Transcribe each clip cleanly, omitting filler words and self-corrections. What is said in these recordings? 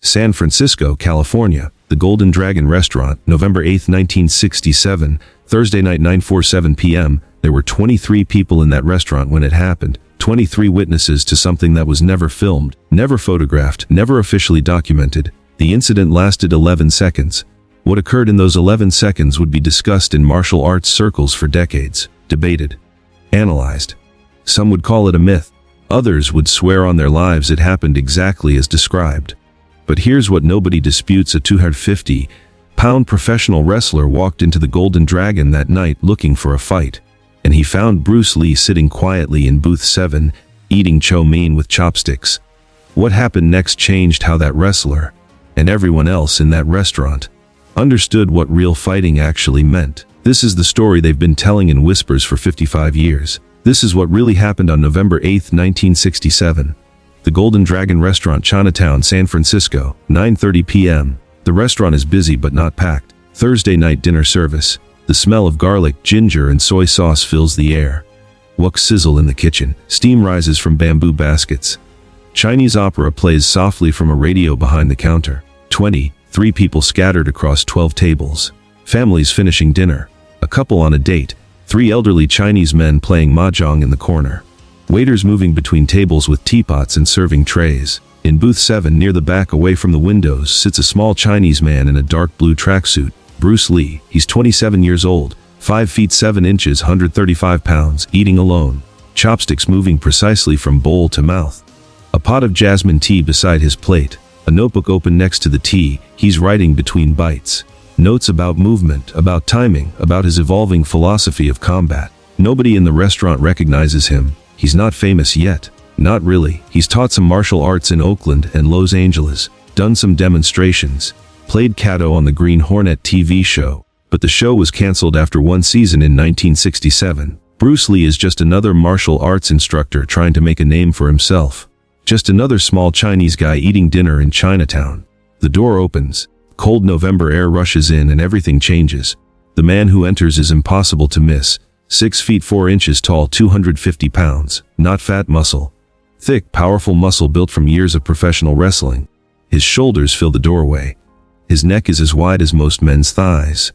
San Francisco, California, the Golden Dragon Restaurant, November 8, 1967, Thursday night 9:47 p.m. There were 23 people in that restaurant when it happened, 23 witnesses to something that was never filmed, never photographed, never officially documented. The incident lasted 11 seconds. What occurred in those 11 seconds would be discussed in martial arts circles for decades, debated, analyzed. Some would call it a myth. Others would swear on their lives it happened exactly as described. But here's what nobody disputes: a 250-pound professional wrestler walked into the Golden Dragon that night looking for a fight. And he found Bruce Lee sitting quietly in booth 7, eating chow mein with chopsticks. What happened next changed how that wrestler, and everyone else in that restaurant, understood what real fighting actually meant. This is the story they've been telling in whispers for 55 years. This is what really happened on November 8, 1967. The Golden Dragon Restaurant, Chinatown, San Francisco, 9:30 p.m. The restaurant is busy but not packed. Thursday night dinner service. The smell of garlic, ginger, and soy sauce fills the air. Wok sizzle in the kitchen. Steam rises from bamboo baskets. Chinese opera plays softly from a radio behind the counter. 23 people scattered across 12 tables. Families finishing dinner. A couple on a date. 3 elderly Chinese men playing mahjong in the corner. Waiters moving between tables with teapots and serving trays. In booth 7 near the back away from the windows sits a small Chinese man in a dark blue tracksuit. Bruce Lee. He's 27 years old, 5 feet 7 inches, 135 pounds, eating alone. Chopsticks moving precisely from bowl to mouth. A pot of jasmine tea beside his plate. A notebook open next to the tea. He's writing between bites. Notes about movement, about timing, about his evolving philosophy of combat. Nobody in the restaurant recognizes him. He's not famous yet. Not really. He's taught some martial arts in Oakland and Los Angeles, done some demonstrations, played Kato on the Green Hornet TV show, but the show was canceled after one season in 1967. Bruce Lee is just another martial arts instructor trying to make a name for himself. Just another small Chinese guy eating dinner in Chinatown. The door opens. Cold November air rushes in and everything changes. The man who enters is impossible to miss. 6 feet 4 inches tall, 250 pounds, not fat muscle. Thick, powerful muscle built from years of professional wrestling. His shoulders fill the doorway. His neck is as wide as most men's thighs.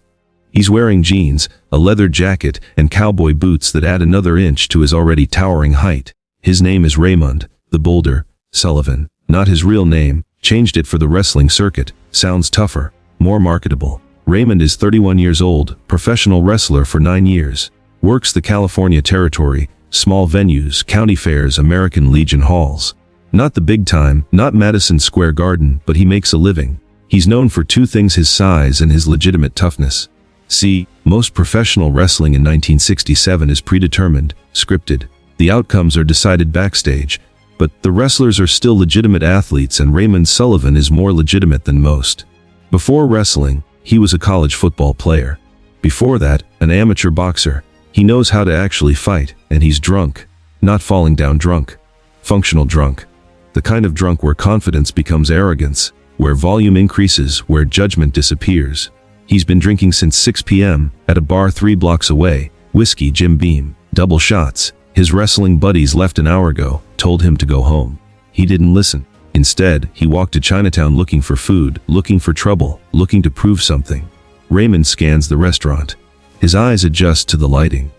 He's wearing jeans, a leather jacket, and cowboy boots that add another inch to his already towering height. His name is Raymond, the Boulder, Sullivan. Not his real name, changed it for the wrestling circuit. Sounds tougher, more marketable. Raymond is 31 years old, professional wrestler for 9 years. Works the California territory, small venues, county fairs, American Legion halls. Not the big time, not Madison Square Garden, but he makes a living. He's known for 2 things: his size and his legitimate toughness. See, most professional wrestling in 1967 is predetermined, scripted. The outcomes are decided backstage, but the wrestlers are still legitimate athletes, and Raymond Sullivan is more legitimate than most. Before wrestling, he was a college football player. Before that, an amateur boxer. He knows how to actually fight, and he's drunk. Not falling down drunk. Functional drunk. The kind of drunk where confidence becomes arrogance, where volume increases, where judgment disappears. He's been drinking since 6 p.m. at a bar 3 blocks away. Whiskey, Jim Beam, double shots. His wrestling buddies left an hour ago, told him to go home. He didn't listen. Instead, he walked to Chinatown looking for food, looking for trouble, looking to prove something. Raymond scans the restaurant. His eyes adjust to the lighting.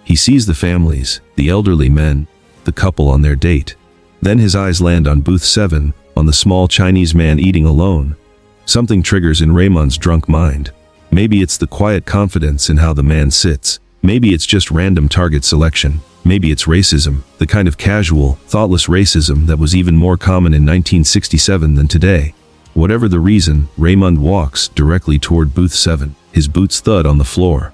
He sees the families, the elderly men, the couple on their date. Then his eyes land on booth 7, on the small Chinese man eating alone. Something triggers in Raymond's drunk mind. Maybe it's the quiet confidence in how the man sits. Maybe it's just random target selection. Maybe it's racism, the kind of casual, thoughtless racism that was even more common in 1967 than today. Whatever the reason, Raymond walks directly toward booth 7. His boots thud on the floor.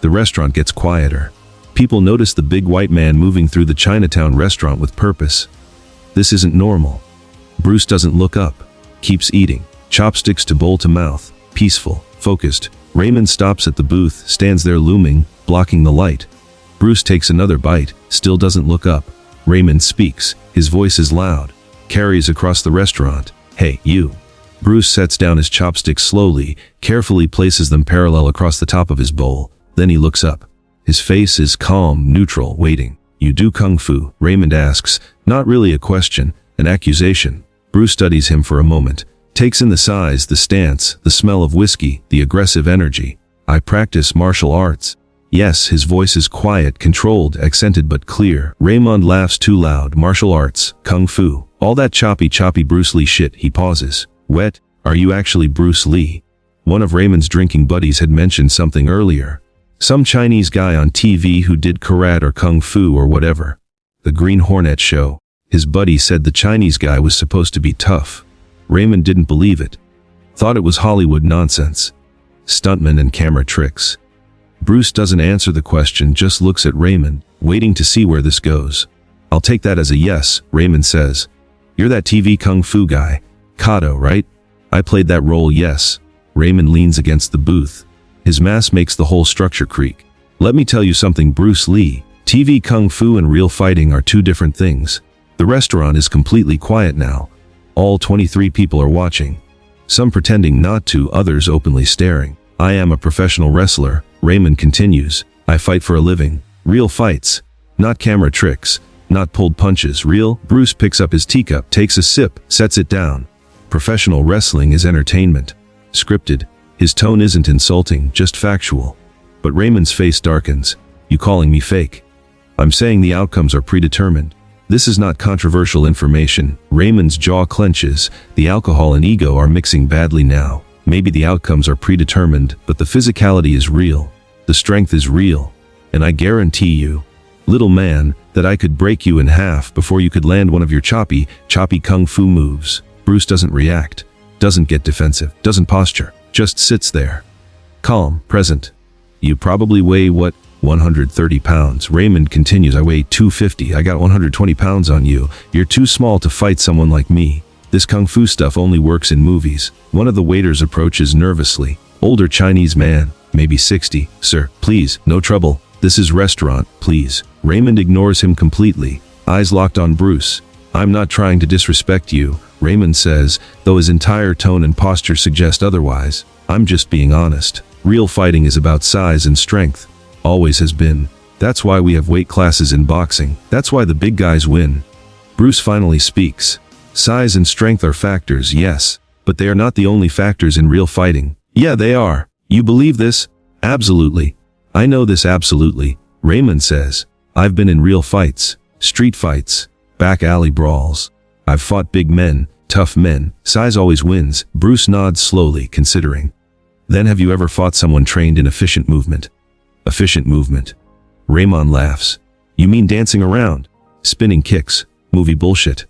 The restaurant gets quieter. People notice the big white man moving through the Chinatown restaurant with purpose. This isn't normal. Bruce doesn't look up. Keeps eating. Chopsticks to bowl to mouth. Peaceful. Focused. Raymond stops at the booth, stands there looming, blocking the light. Bruce takes another bite, still doesn't look up. Raymond speaks. His voice is loud. Carries across the restaurant. "Hey, you." Bruce sets down his chopsticks slowly, carefully places them parallel across the top of his bowl. Then he looks up. His face is calm, neutral, waiting. "You do kung fu?" Raymond asks, not really a question, an accusation. Bruce studies him for a moment, Takes in the size, the stance, the smell of whiskey, the aggressive energy. I practice martial arts. Yes, his voice is quiet, controlled, accented but clear. Raymond laughs too loud. Martial arts, kung fu, all that choppy Bruce Lee shit. He pauses. Wet? Are you actually Bruce Lee? One of Raymond's drinking buddies had mentioned something earlier. Some Chinese guy on TV who did karate or kung fu or whatever. The Green Hornet show. His buddy said the Chinese guy was supposed to be tough. Raymond didn't believe it. Thought it was Hollywood nonsense. Stuntmen and camera tricks. Bruce doesn't answer the question, just looks at Raymond, waiting to see where this goes. I'll take that as a yes, Raymond says. You're that TV kung fu guy. Kato, right? I played that role, yes. Raymond leans against the booth. His mask makes the whole structure creak. Let me tell you something, Bruce Lee. TV kung fu and real fighting are two different things. The restaurant is completely quiet now. All 23 people are watching. Some pretending not to, others openly staring. I am a professional wrestler, Raymond continues. I fight for a living. Real fights. Not camera tricks. Not pulled punches. Real. Bruce picks up his teacup, takes a sip, sets it down. Professional wrestling is entertainment. Scripted. His tone isn't insulting, just factual. But Raymond's face darkens. You calling me fake? I'm saying the outcomes are predetermined. This is not controversial information. Raymond's jaw clenches. The alcohol and ego are mixing badly now. Maybe the outcomes are predetermined, but the physicality is real. The strength is real. And I guarantee you, little man, that I could break you in half before you could land one of your choppy kung fu moves. Bruce doesn't react, doesn't get defensive, doesn't posture, just sits there. Calm, present. You probably weigh what? 130 pounds. Raymond continues. I weigh 250. I got 120 pounds on you. You're too small to fight someone like me. This kung fu stuff only works in movies. One of the waiters approaches nervously. Older Chinese man, maybe 60. Sir, please, no trouble. This is restaurant, please. Raymond ignores him completely, eyes locked on Bruce. I'm not trying to disrespect you, Raymond says, though his entire tone and posture suggest otherwise. I'm just being honest. Real fighting is about size and strength. Always has been. That's why we have weight classes in boxing. That's why the big guys win. Bruce finally speaks. Size and strength are factors, yes, but they are not the only factors in real fighting. Yeah, they are. You believe this? Absolutely. I know this absolutely, Raymond says. I've been in real fights, street fights, back alley brawls. I've fought big men, tough men. Size always wins. Bruce nods slowly, considering. Then have you ever fought someone trained in efficient movement? Efficient movement. Raymond laughs. You mean dancing around? Spinning kicks. Movie bullshit.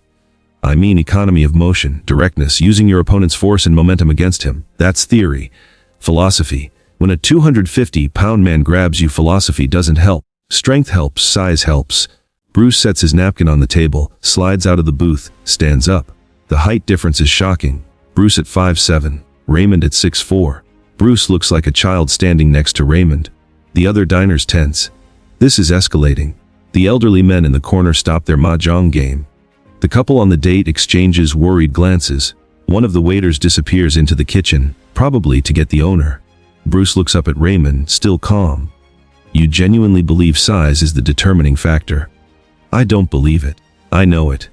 I mean economy of motion, directness, using your opponent's force and momentum against him. That's theory. Philosophy. When a 250-pound man grabs you, philosophy doesn't help. Strength helps, size helps. Bruce sets his napkin on the table, slides out of the booth, stands up. The height difference is shocking. Bruce at 5'7", Raymond at 6'4". Bruce looks like a child standing next to Raymond. The other diners tense. This is escalating. The elderly men in the corner stop their mahjong game. The couple on the date exchanges worried glances. One of the waiters disappears into the kitchen, probably to get the owner. Bruce looks up at Raymond, still calm. You genuinely believe size is the determining factor? I don't believe it. I know it.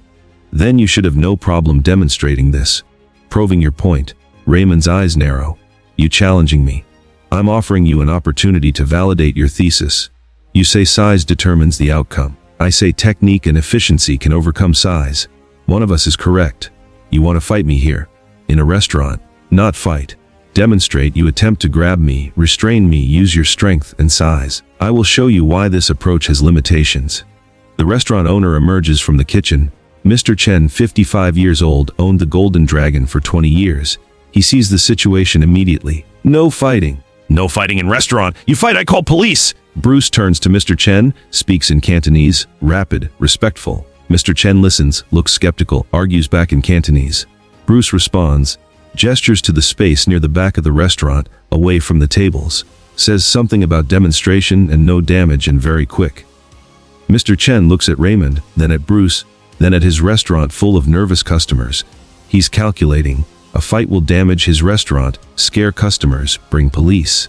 Then you should have no problem demonstrating this. Proving your point. Raymond's eyes narrow. You challenging me. I'm offering you an opportunity to validate your thesis. You say size determines the outcome. I say technique and efficiency can overcome size. One of us is correct. You want to fight me here. In a restaurant. Not fight. Demonstrate. You attempt to grab me, restrain me, use your strength and size. I will show you why this approach has limitations. The restaurant owner emerges from the kitchen. Mr. Chen, 55 years old, owned the Golden Dragon for 20 years. He sees the situation immediately. No fighting. No fighting in restaurant. You fight, I call police. Bruce turns to Mr. Chen, speaks in Cantonese, rapid, respectful. Mr. Chen listens, looks skeptical, argues back in Cantonese. Bruce responds, gestures to the space near the back of the restaurant, away from the tables, says something about demonstration and no damage and very quick. Mr. Chen looks at Raymond, then at Bruce, then at his restaurant full of nervous customers. He's calculating. A fight will damage his restaurant, scare customers, bring police.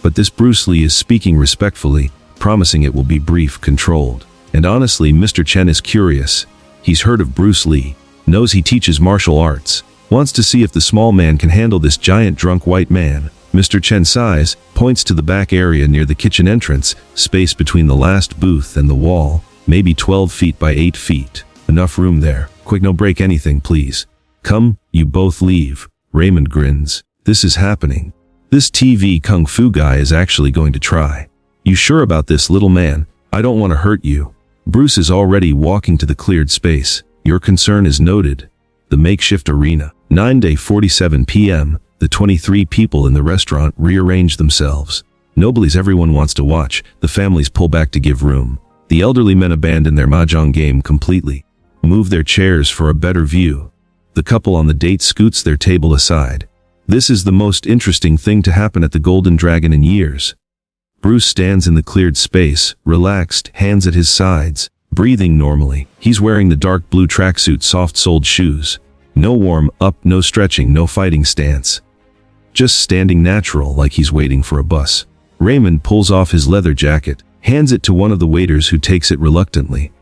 But this Bruce Lee is speaking respectfully, promising it will be brief, controlled. And honestly, Mr. Chen is curious. He's heard of Bruce Lee, knows he teaches martial arts. Wants to see if the small man can handle this giant drunk white man. Mr. Chen sighs, points to the back area near the kitchen entrance, space between the last booth and the wall, maybe 12 feet by 8 feet. Enough room there. Quick, no break anything, please. Come, you both leave. Raymond grins. This is happening. This TV kung fu guy is actually going to try. You sure about this, little man? I don't want to hurt you. Bruce is already walking to the cleared space. Your concern is noted. The makeshift arena. 9:47 p.m. The 23 people in the restaurant rearrange themselves. Nobody's everyone wants to watch. The families pull back to give room. The elderly men abandon their mahjong game completely. Move their chairs for a better view. The couple on the date scoots their table aside. This is the most interesting thing to happen at the Golden Dragon in years. Bruce stands in the cleared space, relaxed, hands at his sides, breathing normally. He's wearing the dark blue tracksuit, soft-soled shoes. No warm-up, no stretching, no fighting stance. Just standing natural, like he's waiting for a bus. Raymond pulls off his leather jacket, hands it to one of the waiters who takes it reluctantly.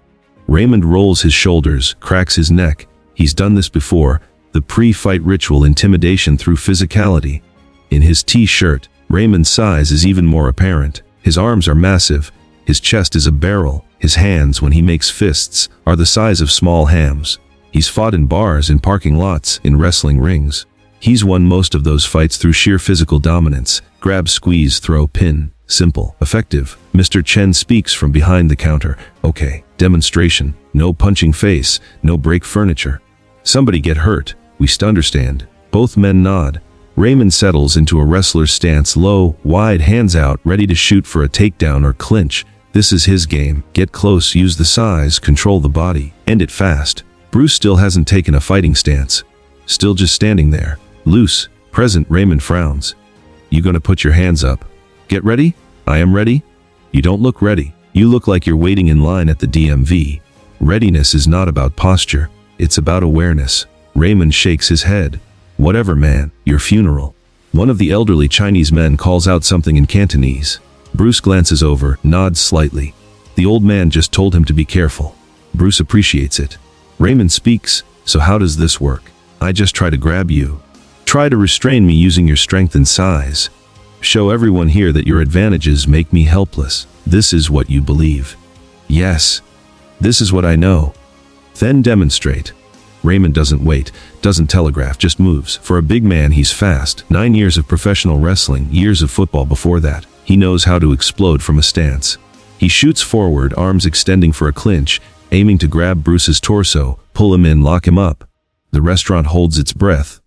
Raymond rolls his shoulders, cracks his neck. He's done this before, the pre-fight ritual, intimidation through physicality. In his t-shirt, Raymond's size is even more apparent. His arms are massive, his chest is a barrel, his hands, when he makes fists, are the size of small hams. He's fought in bars, in parking lots, in wrestling rings. He's won most of those fights through sheer physical dominance. Grab, squeeze, throw, pin. Simple, effective. Mr. Chen speaks from behind the counter. Okay, demonstration. No punching face, no break furniture. Somebody get hurt. We understand. Both men nod. Raymond settles into a wrestler's stance, low, wide, hands out, ready to shoot for a takedown or clinch. This is his game. Get close, use the size, control the body. End it fast. Bruce still hasn't taken a fighting stance. Still just standing there. Loose, present. Raymond frowns. You gonna put your hands up? Get ready? I am ready. You don't look ready. You look like you're waiting in line at the DMV. Readiness is not about posture. It's about awareness. Raymond shakes his head. Whatever, man. Your funeral. One of the elderly Chinese men calls out something in Cantonese. Bruce glances over, nods slightly. The old man just told him to be careful. Bruce appreciates it. Raymond speaks. So how does this work? I just try to grab you. Try to restrain me using your strength and size. Show everyone here that your advantages make me helpless. This is what you believe. Yes. This is what I know. Then demonstrate. Raymond doesn't wait, doesn't telegraph, just moves. For a big man, he's fast. 9 years of professional wrestling, years of football before that. He knows how to explode from a stance. He shoots forward, arms extending for a clinch, aiming to grab Bruce's torso, pull him in, lock him up. The restaurant holds its breath.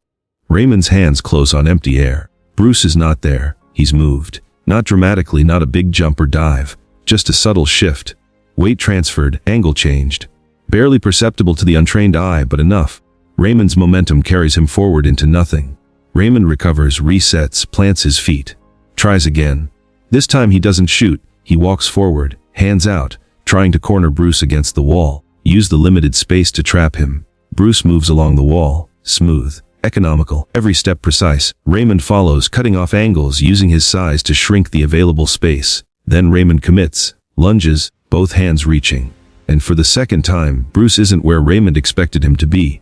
Raymond's hands close on empty air. Bruce is not there. He's moved. Not dramatically, not a big jump or dive. Just a subtle shift. Weight transferred, angle changed. Barely perceptible to the untrained eye, but enough. Raymond's momentum carries him forward into nothing. Raymond recovers, resets, plants his feet. Tries again. This time he doesn't shoot. He walks forward, hands out, trying to corner Bruce against the wall. Use the limited space to trap him. Bruce moves along the wall. Smooth. Economical. Every step precise. Raymond follows, cutting off angles, using his size to shrink the available space. Then Raymond commits. Lunges, both hands reaching. And for the second time, Bruce isn't where Raymond expected him to be.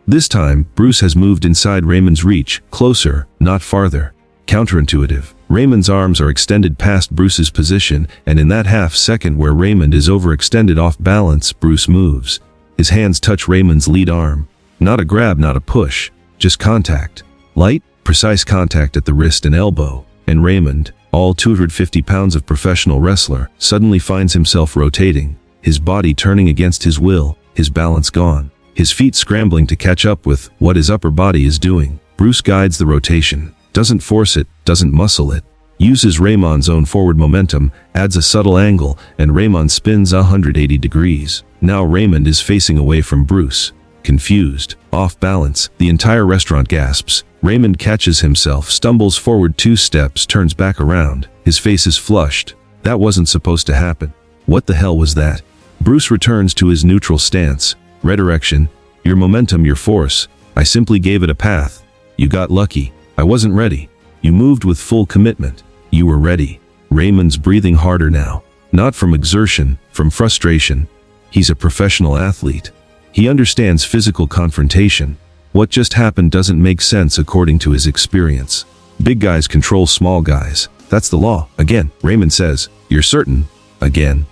This time, Bruce has moved inside Raymond's reach, closer, not farther. Counterintuitive. Raymond's arms are extended past Bruce's position, and in that half second where Raymond is overextended off balance, Bruce moves. His hands touch Raymond's lead arm. Not a grab, not a push. Just contact. Light, precise contact at the wrist and elbow. And Raymond, all 250 pounds of professional wrestler, suddenly finds himself rotating. His body turning against his will, his balance gone. His feet scrambling to catch up with what his upper body is doing. Bruce guides the rotation. Doesn't force it, doesn't muscle it. Uses Raymond's own forward momentum, adds a subtle angle, and Raymond spins 180 degrees. Now Raymond is facing away from Bruce. Confused, off balance, the entire restaurant gasps. Raymond catches himself, stumbles forward 2 steps, turns back around. His face is flushed. That wasn't supposed to happen. What the hell was that? Bruce returns to his neutral stance. Redirection. Your momentum, your force. I simply gave it a path. You got lucky. I wasn't ready. You moved with full commitment. You were ready. Raymond's breathing harder now. Not from exertion, from frustration. He's a professional athlete. He understands physical confrontation. What just happened doesn't make sense according to his experience. Big guys control small guys. That's the law. Again, Raymond says, "You're certain?" Again.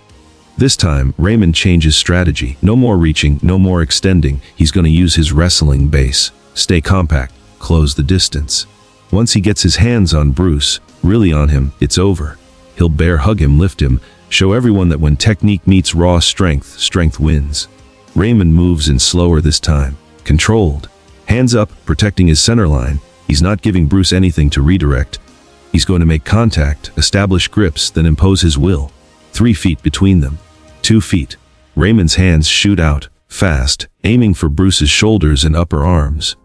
This time, Raymond changes strategy. No more reaching, no more extending. He's going to use his wrestling base. Stay compact. Close the distance. Once he gets his hands on Bruce, really on him, it's over. He'll bear hug him, lift him, show everyone that when technique meets raw strength, strength wins. Raymond moves in slower this time. Controlled. Hands up, protecting his center line. He's not giving Bruce anything to redirect. He's going to make contact, establish grips, then impose his will. 3 feet between them. 2 feet. Raymond's hands shoot out, fast, aiming for Bruce's shoulders and upper arms.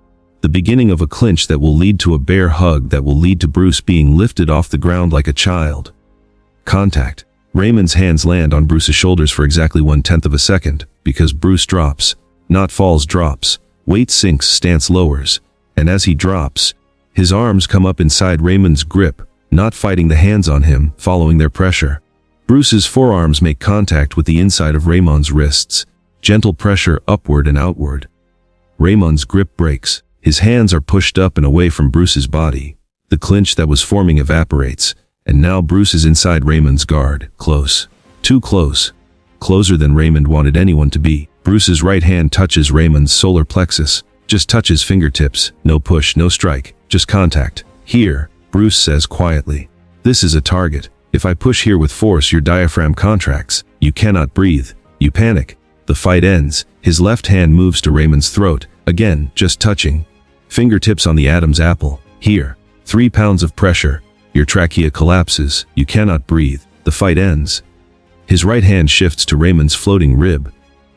The beginning of a clinch that will lead to a bear hug that will lead to Bruce being lifted off the ground like a child. Contact. Raymond's hands land on Bruce's shoulders for exactly 1/10 of a second, because Bruce drops. Not falls, drops. Weight sinks, stance lowers. And as he drops, his arms come up inside Raymond's grip, not fighting the hands on him, following their pressure. Bruce's forearms make contact with the inside of Raymond's wrists. Gentle pressure upward and outward. Raymond's grip breaks. His hands are pushed up and away from Bruce's body. The clinch that was forming evaporates, and now Bruce is inside Raymond's guard. Close. Too close. Closer than Raymond wanted anyone to be. Bruce's right hand touches Raymond's solar plexus. Just touches fingertips. No push, no strike. Just contact. Here, Bruce says quietly. This is a target. If I push here with force, your diaphragm contracts. You cannot breathe. You panic. The fight ends. His left hand moves to Raymond's throat. Again, just touching. Fingertips on the Adam's apple. Here. 3 pounds of pressure. Your trachea collapses. You cannot breathe. The fight ends. His right hand shifts to Raymond's floating rib.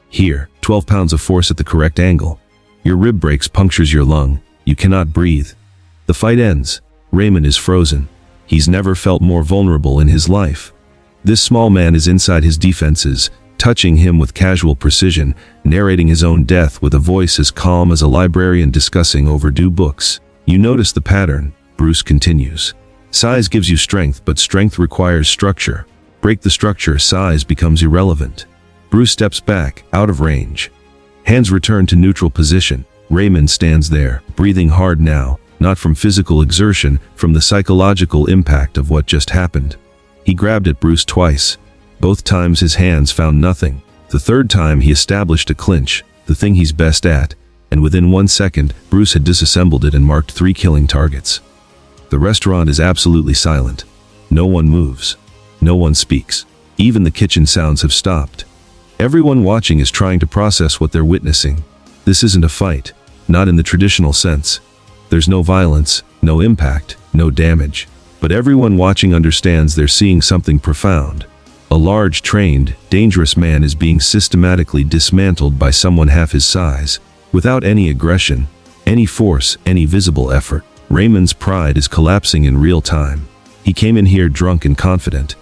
Here. 12 pounds of force at the correct angle. Your rib breaks, punctures your lung. You cannot breathe. The fight ends. Raymond is frozen. He's never felt more vulnerable in his life. This small man is inside his defenses, touching him with casual precision, narrating his own death with a voice as calm as a librarian discussing overdue books. You notice the pattern, Bruce continues. Size gives you strength, but strength requires structure. Break the structure, size becomes irrelevant. Bruce steps back, out of range. Hands return to neutral position. Raymond stands there, breathing hard now, not from physical exertion, from the psychological impact of what just happened. He grabbed at Bruce twice. Both times his hands found nothing. The third time he established a clinch, the thing he's best at, and within 1 second, Bruce had disassembled it and marked 3 killing targets. The restaurant is absolutely silent. No one moves. No one speaks. Even the kitchen sounds have stopped. Everyone watching is trying to process what they're witnessing. This isn't a fight, not in the traditional sense. There's no violence, no impact, no damage. But everyone watching understands they're seeing something profound. A large, trained, dangerous man is being systematically dismantled by someone half his size, without any aggression, any force, any visible effort. Raymond's pride is collapsing in real time. He came in here drunk and confident.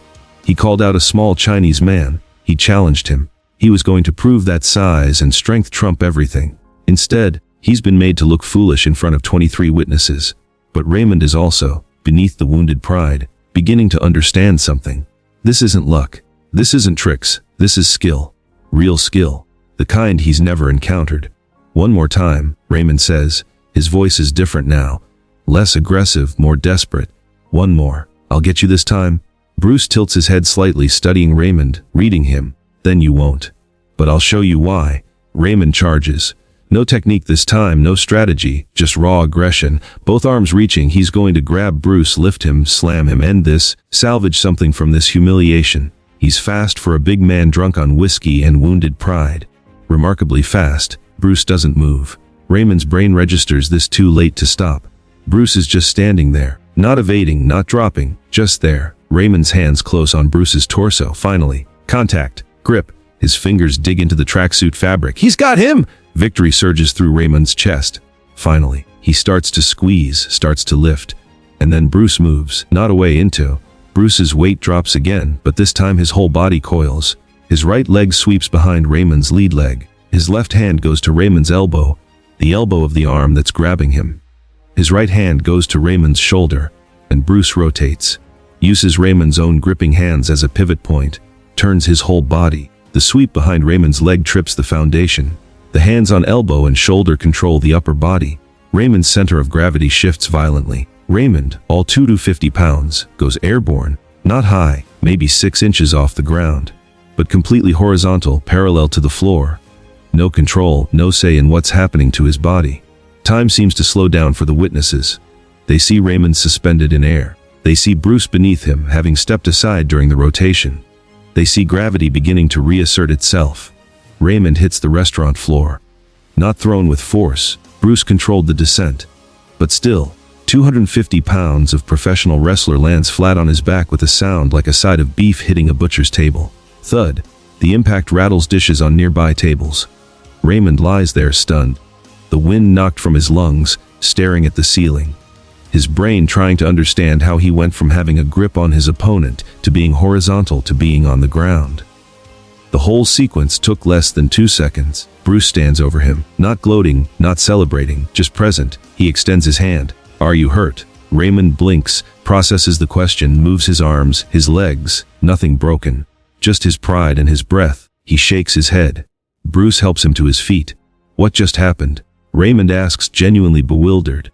He called out a small Chinese man. He challenged him. He was going to prove that size and strength trump everything. Instead, he's been made to look foolish in front of 23 witnesses. But Raymond is also, beneath the wounded pride, beginning to understand something. This isn't luck. This isn't tricks. This is skill. Real skill. The kind he's never encountered. One more time, Raymond says. His voice is different now. Less aggressive, more desperate. One more. I'll get you this time. Bruce tilts his head slightly, studying Raymond, reading him. Then you won't. But I'll show you why. Raymond charges. No technique this time, no strategy, just raw aggression. Both arms reaching, he's going to grab Bruce, lift him, slam him, end this, salvage something from this humiliation. He's fast for a big man drunk on whiskey and wounded pride. Remarkably fast. Bruce doesn't move. Raymond's brain registers this too late to stop. Bruce is just standing there, not evading, not dropping, just there. Raymond's hands close on Bruce's torso. Finally, contact, grip. His fingers dig into the tracksuit fabric. He's got him! Victory surges through Raymond's chest. Finally, he starts to squeeze, starts to lift. And then Bruce moves, not away into. Bruce's weight drops again, but this time his whole body coils. His right leg sweeps behind Raymond's lead leg. His left hand goes to Raymond's elbow, the elbow of the arm that's grabbing him. His right hand goes to Raymond's shoulder, and Bruce rotates. Uses Raymond's own gripping hands as a pivot point, turns his whole body. The sweep behind Raymond's leg trips the foundation. The hands on elbow and shoulder control the upper body. Raymond's center of gravity shifts violently. Raymond, all 250 pounds, goes airborne, not high, maybe 6 inches off the ground, but completely horizontal, parallel to the floor. No control, no say in what's happening to his body. Time seems to slow down for the witnesses. They see Raymond suspended in air. They see Bruce beneath him, having stepped aside during the rotation. They see gravity beginning to reassert itself. Raymond hits the restaurant floor. Not thrown with force, Bruce controlled the descent. But still, 250 pounds of professional wrestler lands flat on his back with a sound like a side of beef hitting a butcher's table. Thud. The impact rattles dishes on nearby tables. Raymond lies there stunned. The wind knocked from his lungs, staring at the ceiling. His brain trying to understand how he went from having a grip on his opponent to being horizontal to being on the ground. The whole sequence took less than 2 seconds. Bruce stands over him, not gloating, not celebrating, just present. He extends his hand. "Are you hurt?" Raymond blinks, processes the question, moves his arms, his legs, nothing broken. Just his pride and his breath. He shakes his head. Bruce helps him to his feet. "What just happened?" Raymond asks, genuinely bewildered.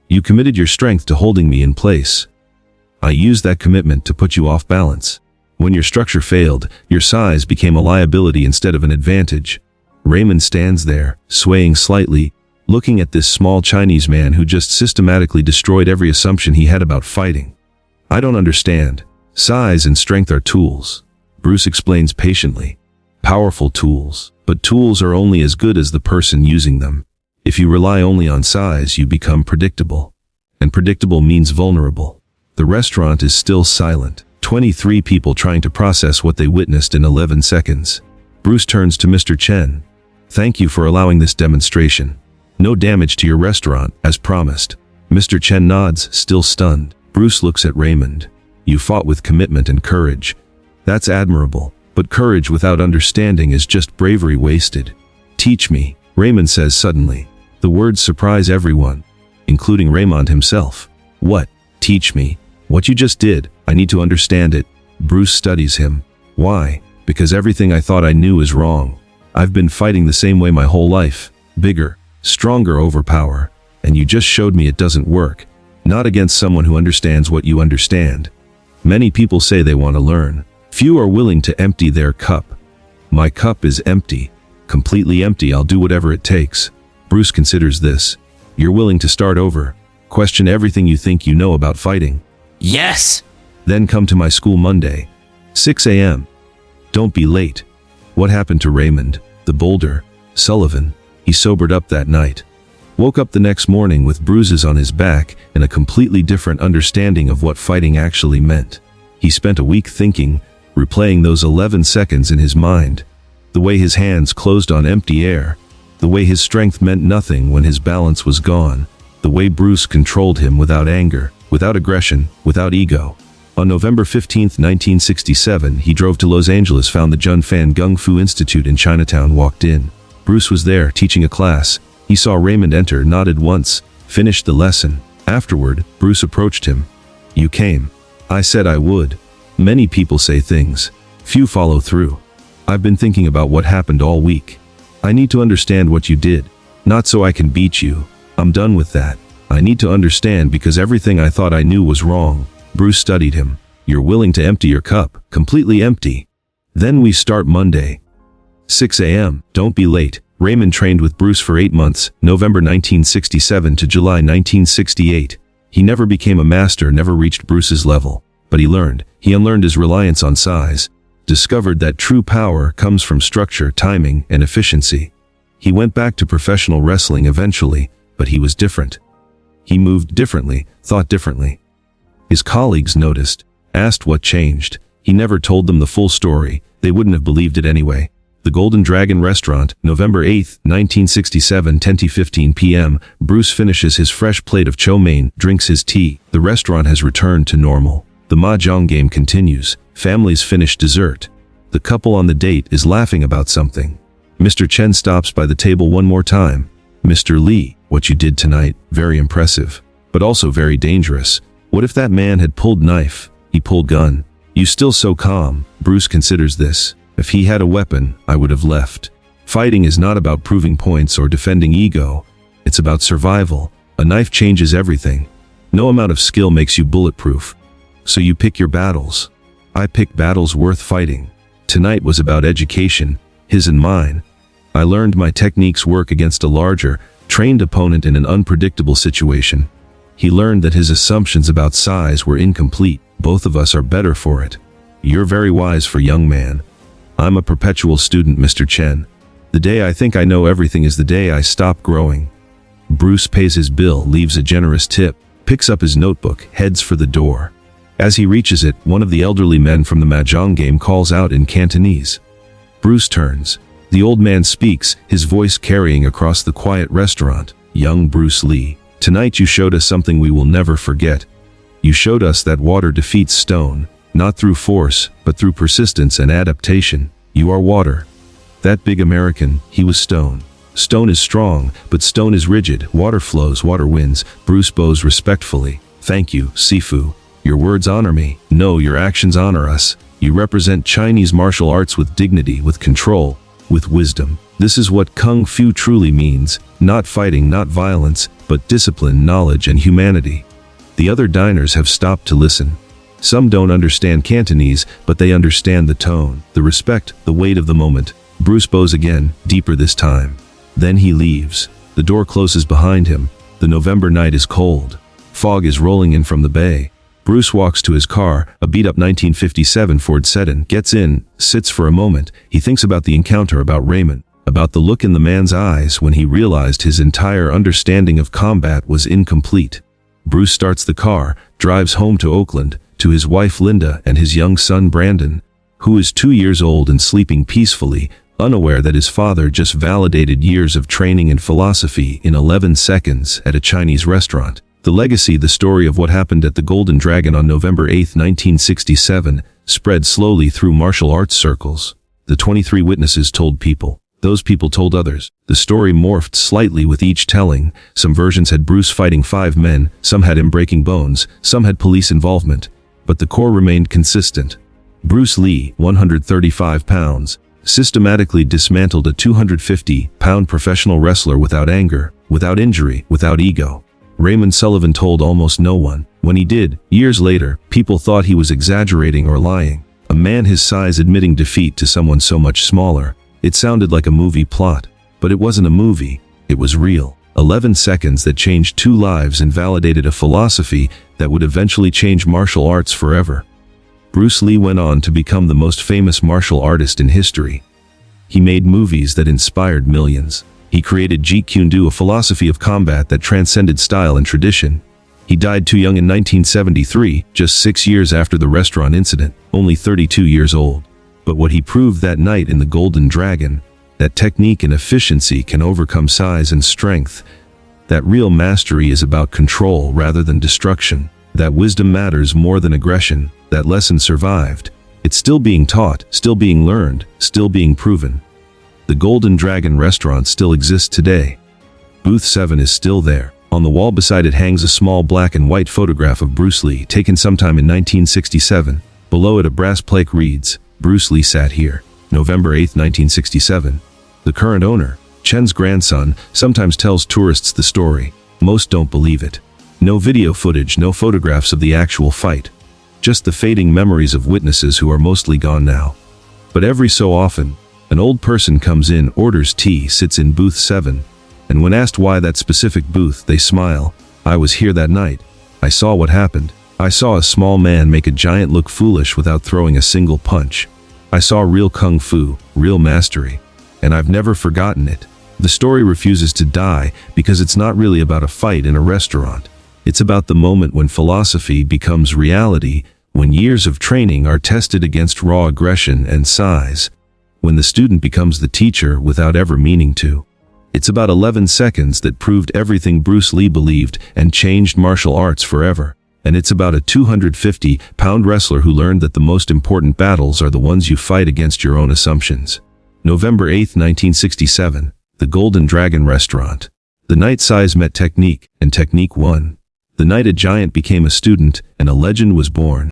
"You committed your strength to holding me in place. I used that commitment to put you off balance. When your structure failed, your size became a liability instead of an advantage." Raymond stands there, swaying slightly, looking at this small Chinese man who just systematically destroyed every assumption he had about fighting. "I don't understand. Size and strength are tools," Bruce explains patiently. "Powerful tools, but tools are only as good as the person using them. If you rely only on size, you become predictable. And predictable means vulnerable." The restaurant is still silent. 23 people trying to process what they witnessed in 11 seconds. Bruce turns to Mr. Chen. "Thank you for allowing this demonstration. No damage to your restaurant, as promised." Mr. Chen nods, still stunned. Bruce looks at Raymond. "You fought with commitment and courage. That's admirable, but courage without understanding is just bravery wasted. Teach me," Raymond says suddenly. The words surprise everyone, including Raymond himself. "What? Teach me? What you just did? I need to understand it." Bruce studies him. "Why? Because everything I thought I knew is wrong. I've been fighting the same way my whole life. Bigger, stronger overpower. And you just showed me it doesn't work. Not against someone who understands what you understand. Many people say they want to learn. Few are willing to empty their cup. My cup is empty. Completely empty. I'll do whatever it takes." Bruce considers this. "You're willing to start over. Question everything you think you know about fighting." "Yes!" "Then come to my school Monday. 6 a.m. Don't be late." What happened to Raymond, the Boulder, Sullivan? He sobered up that night. Woke up the next morning with bruises on his back and a completely different understanding of what fighting actually meant. He spent a week thinking, replaying those 11 seconds in his mind. The way his hands closed on empty air. The way his strength meant nothing when his balance was gone. The way Bruce controlled him without anger, without aggression, without ego. On November 15, 1967, he drove to Los Angeles, found the Junfan Gung Fu Institute in Chinatown, walked in. Bruce was there, teaching a class. He saw Raymond enter, nodded once, finished the lesson. Afterward, Bruce approached him. "You came. I said I would. Many people say things. Few follow through. I've been thinking about what happened all week. I need to understand what you did. Not so I can beat you. I'm done with that. I need to understand because everything I thought I knew was wrong." Bruce studied him. "You're willing to empty your cup, completely empty. Then we start Monday. 6 a.m. Don't be late." Raymond trained with Bruce for 8 months, November 1967 to July 1968. He never became a master, never reached Bruce's level. But he learned. He unlearned his reliance on size. Discovered that true power comes from structure, timing, and efficiency. He went back to professional wrestling eventually, but he was different. He moved differently, thought differently. His colleagues noticed, asked what changed. He never told them the full story. They wouldn't have believed it anyway. The Golden Dragon Restaurant, November 8, 1967, 10:15 p.m. Bruce finishes his fresh plate of chow mein, drinks his tea. The restaurant has returned to normal. The mahjong game continues. Families finish dessert. The couple on the date is laughing about something. Mr. Chen stops by the table one more time. "Mr. Lee, what you did tonight, very impressive, but also very dangerous. What if that man had pulled knife? He pulled gun. You still so calm." Bruce considers this. "If he had a weapon, I would have left." Fighting is not about proving points or defending ego. It's about survival. A knife changes everything. No amount of skill makes you bulletproof. So you pick your battles. I pick battles worth fighting. Tonight was about education, his and mine. I learned my techniques work against a larger, trained opponent in an unpredictable situation. He learned that his assumptions about size were incomplete. Both of us are better for it. You're very wise for young man. I'm a perpetual student, Mr. Chen. The day I think I know everything is the day I stop growing. Bruce pays his bill, leaves a generous tip, picks up his notebook, heads for the door. As he reaches it, one of the elderly men from the mahjong game calls out in Cantonese. Bruce turns. The old man speaks, his voice carrying across the quiet restaurant. Young Bruce Lee, tonight you showed us something we will never forget. You showed us that water defeats stone, not through force, but through persistence and adaptation. You are water. That big American, he was stone. Stone is strong, but stone is rigid. Water flows, water wins. Bruce bows respectfully. Thank you, Sifu. Your words honor me. No, your actions honor us. You represent Chinese martial arts with dignity, with control, with wisdom. This is what Kung Fu truly means. Not fighting, not violence, but discipline, knowledge, and humanity. The other diners have stopped to listen. Some don't understand Cantonese, but they understand the tone, the respect, the weight of the moment. Bruce bows again, deeper this time. Then he leaves. The door closes behind him. The November night is cold. Fog is rolling in from the bay. Bruce walks to his car, a beat-up 1957 Ford Sedan, gets in, sits for a moment. He thinks about the encounter, about Raymond, about the look in the man's eyes when he realized his entire understanding of combat was incomplete. Bruce starts the car, drives home to Oakland, to his wife Linda and his young son Brandon, who is 2 years old and sleeping peacefully, unaware that his father just validated years of training and philosophy in 11 seconds at a Chinese restaurant. The legacy, the story of what happened at the Golden Dragon on November 8, 1967, spread slowly through martial arts circles. The 23 witnesses told people. Those people told others. The story morphed slightly with each telling. Some versions had Bruce fighting 5 men, some had him breaking bones, some had police involvement. But the core remained consistent. Bruce Lee, 135 pounds, systematically dismantled a 250-pound professional wrestler without anger, without injury, without ego. Raymond Sullivan told almost no one. When he did, years later, people thought he was exaggerating or lying. A man his size admitting defeat to someone so much smaller. It sounded like a movie plot. But it wasn't a movie. It was real. 11 seconds that changed 2 lives and validated a philosophy that would eventually change martial arts forever. Bruce Lee went on to become the most famous martial artist in history. He made movies that inspired millions. He created Jeet Kune Do, a philosophy of combat that transcended style and tradition. He died too young in 1973, just 6 years after the restaurant incident, only 32 years old. But what he proved that night in the Golden Dragon, that technique and efficiency can overcome size and strength, that real mastery is about control rather than destruction, that wisdom matters more than aggression, that lesson survived. It's still being taught, still being learned, still being proven. The Golden Dragon restaurant still exists today. Booth 7 is still there. On the wall beside it hangs a small black and white photograph of Bruce Lee taken sometime in 1967. Below it a brass plaque reads, "Bruce Lee sat here, November 8, 1967. The current owner, Chen's grandson, sometimes tells tourists the story. Most don't believe it. No video footage, no photographs of the actual fight. Just the fading memories of witnesses who are mostly gone now. But every so often, an old person comes in, orders tea, sits in booth 7, and when asked why that specific booth, they smile. I was here that night. I saw what happened. I saw a small man make a giant look foolish without throwing a single punch. I saw real kung fu, real mastery, and I've never forgotten it." The story refuses to die because it's not really about a fight in a restaurant. It's about the moment when philosophy becomes reality, when years of training are tested against raw aggression and size, when the student becomes the teacher without ever meaning to. It's about 11 seconds that proved everything Bruce Lee believed and changed martial arts forever. And it's about a 250-pound wrestler who learned that the most important battles are the ones you fight against your own assumptions. November 8, 1967, the Golden Dragon restaurant. The night size met technique, and technique won. The night a giant became a student, and a legend was born.